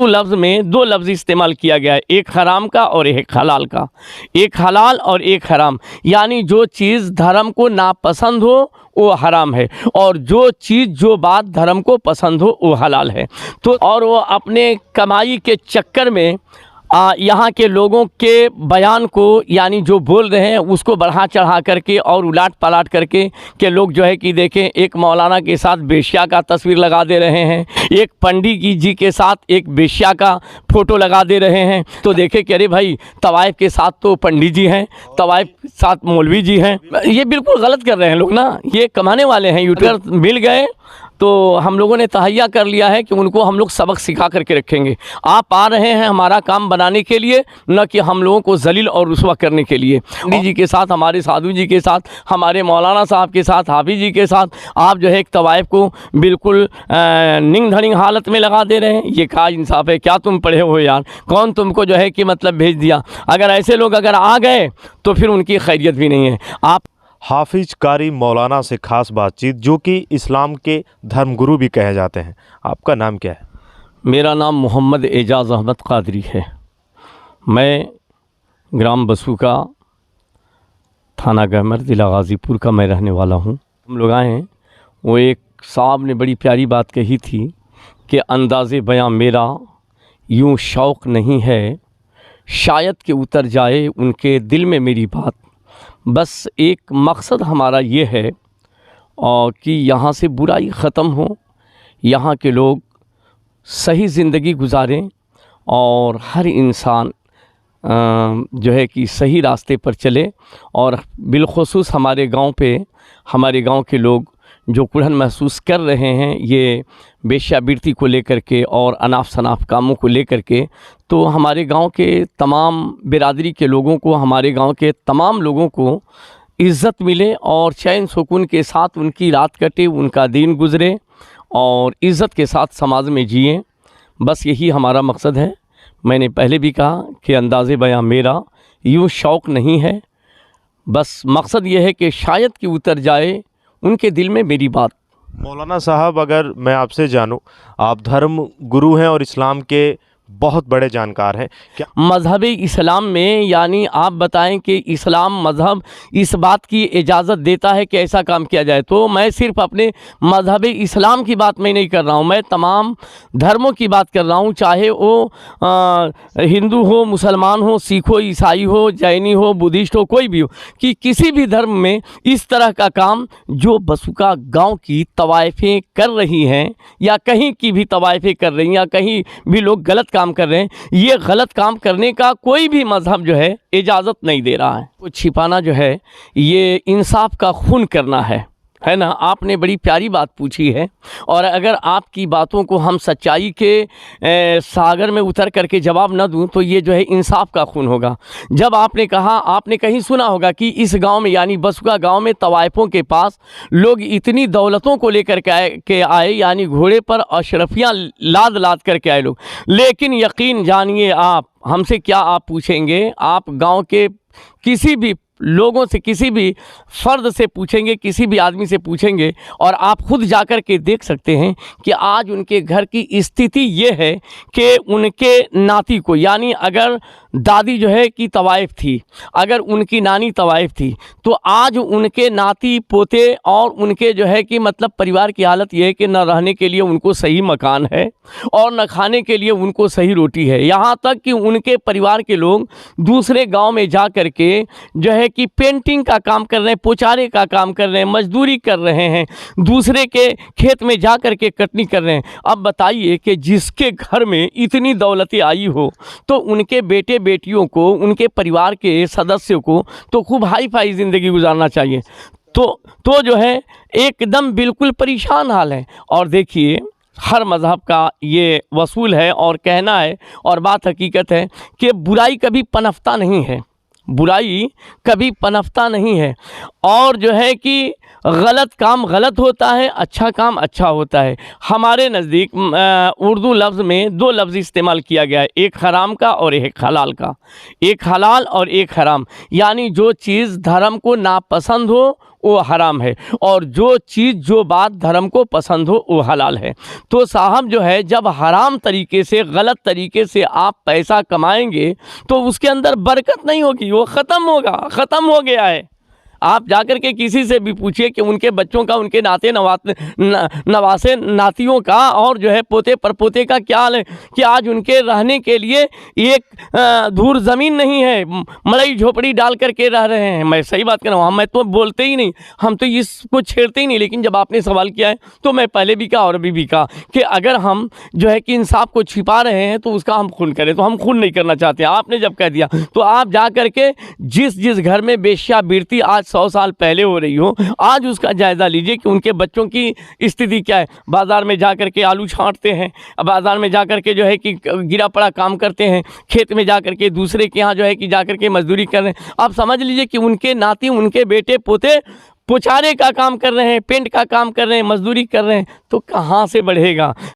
लफ्ज़ में दो लफ्ज़ इस्तेमाल किया गया है, एक हराम का और एक हलाल का। एक हलाल और एक हराम, यानी जो चीज़ धर्म को नापसंद हो वो हराम है, और जो चीज़ जो बात धर्म को पसंद हो वो हलाल है। तो और वो अपने कमाई के चक्कर में यहाँ के लोगों के बयान को, यानी जो बोल रहे हैं उसको बढ़ा चढ़ा करके और उलाट पलाट करके के लोग जो है कि देखें, एक मौलाना के साथ बेश्या का तस्वीर लगा दे रहे हैं, एक पंडित जी के साथ एक बेश्या का फ़ोटो लगा दे रहे हैं। तो देखे कि अरे भाई, तवाइफ के साथ तो पंडित जी हैं, तवाइफ के साथ मौलवी जी हैं। ये बिल्कुल गलत कर रहे हैं लोग ना, ये कमाने वाले हैं। यूट्यूबर मिल गए तो हम लोगों ने तहैया कर लिया है कि उनको हम लोग सबक सिखा करके रखेंगे। आप आ रहे हैं हमारा काम बनाने के लिए, न कि हम लोगों को जलील और रुस्वा करने के लिए। पंडित जी के साथ, हमारे साधु जी के साथ, हमारे मौलाना साहब के साथ, हाफिज जी के साथ आप जो है एक तवाइफ को बिल्कुल निंग धड़िंग हालत में लगा दे रहे हैं। ये क्या इंसाफ है? क्या तुम पढ़े हो यार? कौन तुमको जो है कि मतलब भेज दिया? अगर ऐसे लोग अगर आ गए तो फिर उनकी खैरियत भी नहीं है। आप हाफिज कारी मौलाना से ख़ास बातचीत, जो कि इस्लाम के धर्मगुरु भी कहे जाते हैं। आपका नाम क्या है? मेरा नाम मोहम्मद एजाज़ अहमद कादरी है। मैं ग्राम बसूका, थाना गहमर, ज़िला गाज़ीपुर का मैं रहने वाला हूँ। हम लोग आए हैं, वो एक साहब ने बड़ी प्यारी बात कही थी कि अंदाज़े बयां मेरा यूँ शौक़ नहीं है, शायद कि उतर जाए उनके दिल में मेरी बात। बस एक मकसद हमारा ये है कि यहाँ से बुराई ख़त्म हो, यहाँ के लोग सही ज़िंदगी गुजारें और हर इंसान जो है कि सही रास्ते पर चले। और बिलख़ुसूस हमारे गांव के लोग जो कुढ़न महसूस कर रहे हैं ये वेश्यावृत्ति को लेकर के और अनाप शनाप कामों को लेकर के, तो हमारे गांव के तमाम बिरादरी के लोगों को, हमारे गांव के तमाम लोगों को इज़्ज़त मिले और चैन सुकून के साथ उनकी रात कटे, उनका दिन गुज़रे और इज़्ज़त के साथ समाज में जिए। बस यही हमारा मकसद है। मैंने पहले भी कहा कि अंदाज़े बयां मेरा यूँ शौक़ नहीं है, बस मकसद ये है कि शायद कि उतर जाए उनके दिल में मेरी बात। मौलाना साहब, अगर मैं आपसे जानूं, आप धर्म गुरु हैं और इस्लाम के बहुत बड़े जानकार हैं। क्या मज़हब इस्लाम में, यानी आप बताएं कि इस्लाम मज़हब इस बात की इजाज़त देता है कि ऐसा काम किया जाए? तो मैं सिर्फ़ अपने मज़हब इस्लाम की बात मैं नहीं कर रहा हूँ, मैं तमाम धर्मों की बात कर रहा हूँ, चाहे वो हिंदू हो, मुसलमान हो, सिख हो, ईसाई हो, जैनी हो, बुद्धिस्ट हो, कोई भी हो, कि किसी भी धर्म में इस तरह का काम जो बसूका गाँव की तवाइफें कर रही हैं, या कहीं की भी तवाइफें कर रही हैं, या कहीं भी लोग गलत काम कर रहे हैं, ये गलत काम करने का कोई भी मज़हब जो है इजाज़त नहीं दे रहा है। कुछ छिपाना जो है ये इंसाफ का खून करना है ना। आपने बड़ी प्यारी बात पूछी है, और अगर आपकी बातों को हम सच्चाई के सागर में उतर करके जवाब न दूं तो ये जो है इंसाफ का खून होगा। जब आपने कहा, आपने कहीं सुना होगा कि इस गांव में, यानी बसूका गांव में तवाइफों के पास लोग इतनी दौलतों को लेकर के आए, यानी घोड़े पर अशरफियाँ लाद लाद करके आए लोग। लेकिन यकीन जानिए, आप हमसे क्या आप पूछेंगे, आप गाँव के किसी भी लोगों से, किसी भी फ़र्द से पूछेंगे, किसी भी आदमी से पूछेंगे, और आप खुद जाकर के देख सकते हैं कि आज उनके घर की स्थिति ये है कि उनके नाती को, यानी अगर दादी जो है कि तवाइफ थी, अगर उनकी नानी तवाइफ थी, तो आज उनके नाती पोते और उनके जो है कि मतलब परिवार की हालत ये है कि न रहने के लिए उनको सही मकान है और न खाने के लिए उनको सही रोटी है। यहाँ तक कि उनके परिवार के लोग दूसरे गांव में जा कर के जो है कि पेंटिंग का काम कर रहे हैं, पोचारे का काम कर रहे हैं, मजदूरी कर रहे हैं, दूसरे के खेत में जा कर के कटनी कर रहे हैं। अब बताइए कि जिसके घर में इतनी दौलतें आई हो, तो उनके बेटे बेटियों को, उनके परिवार के सदस्यों को तो खूब हाई फाई ज़िंदगी गुजारना चाहिए। तो जो है एकदम बिल्कुल परेशान हाल है। और देखिए, हर मज़हब का ये वसूल है और कहना है, और बात हकीकत है कि बुराई कभी पनपता नहीं है, बुराई कभी पनपता नहीं है। और जो है कि गलत काम गलत होता है, अच्छा काम अच्छा होता है। हमारे नज़दीक उर्दू लफ्ज़ में दो लफ्ज़ इस्तेमाल किया गया है, एक हराम का और एक हलाल का। एक हलाल और एक हराम, यानी जो चीज़ धर्म को नापसंद हो वो हराम है, और जो चीज़ जो बात धर्म को पसंद हो वो हलाल है। तो साहब जो है, जब हराम तरीके से, गलत तरीके से आप पैसा कमाएंगे तो उसके अंदर बरकत नहीं होगी, वो ख़त्म होगा, ख़त्म हो गया है। आप जाकर के किसी से भी पूछिए कि उनके बच्चों का, उनके नाते नवासे नातियों का और जो है पोते परपोते का क्या हाल है कि आज उनके रहने के लिए एक धूर ज़मीन नहीं है, मड़ई झोपड़ी डाल करके रह रहे हैं। मैं सही बात कर रहा हूँ, मैं तो बोलते ही नहीं, हम तो इसको छेड़ते ही नहीं। लेकिन जब आपने सवाल किया है तो मैं पहले भी कहा और अभी भी कहा कि अगर हम जो है कि इंसाफ को छिपा रहे हैं तो उसका हम खून करें, तो हम खून नहीं करना चाहते। आपने जब कह दिया तो आप जा करके जिस घर में वेश्यावृत्ति आज 100 साल पहले हो रही हो, आज उसका जायज़ा लीजिए कि उनके बच्चों की स्थिति क्या है। बाज़ार में जा कर के आलू छांटते हैं, बाज़ार में जा कर के जो है कि गिरा पड़ा काम करते हैं, खेत में जा कर के दूसरे के यहाँ जो है कि जा कर के मजदूरी कर रहे हैं। आप समझ लीजिए कि उनके नाती, उनके बेटे पोते पुचारे का काम कर रहे हैं, पेंट का काम कर रहे हैं, मजदूरी कर रहे हैं, तो कहाँ से बढ़ेगा।